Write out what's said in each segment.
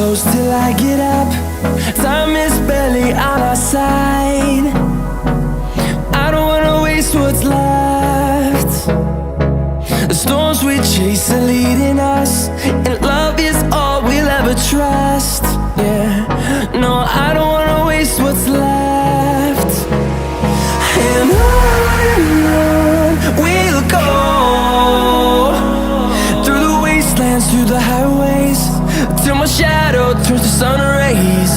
close till I get up. Time is barely on our side. I don't wanna waste what's left. The storms we chase are leading us, and love is all we'll ever trust. Yeah, no, I don't wanna waste what's left. And on we'll go, through the wastelands, through the highways, till my shadow turns to sun rays.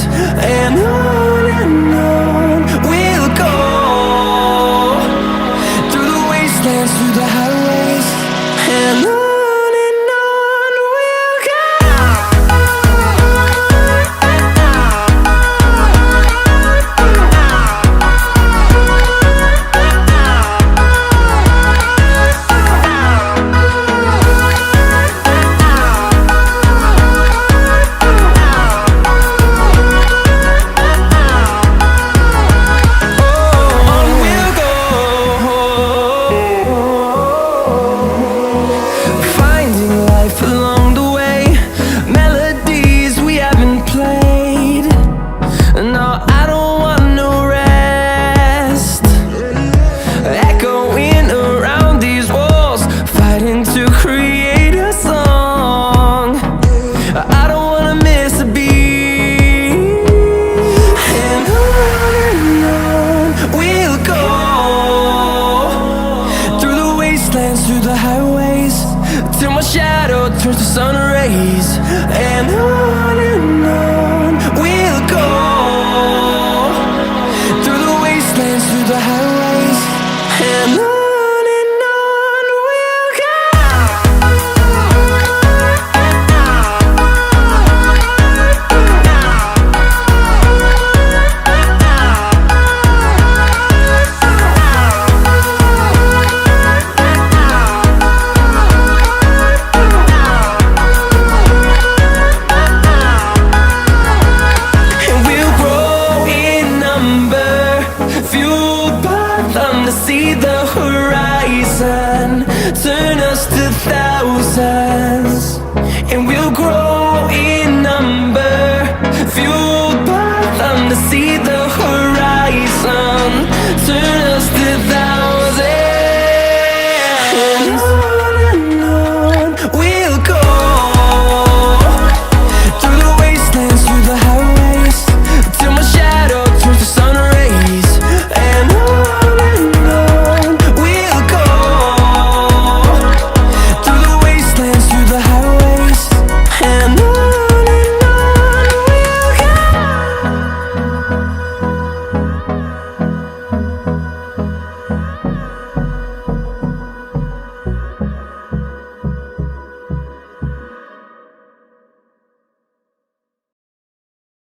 And on we'll go, through the wastelands, through the highways, and on. Through the highways, till my shadow turns to sun rays. And on we'll go, through the wastelands, through the highways, and on we'll go. See the horizon turn us to thousands, and we'll grow in number, fueled by them to see the horizon.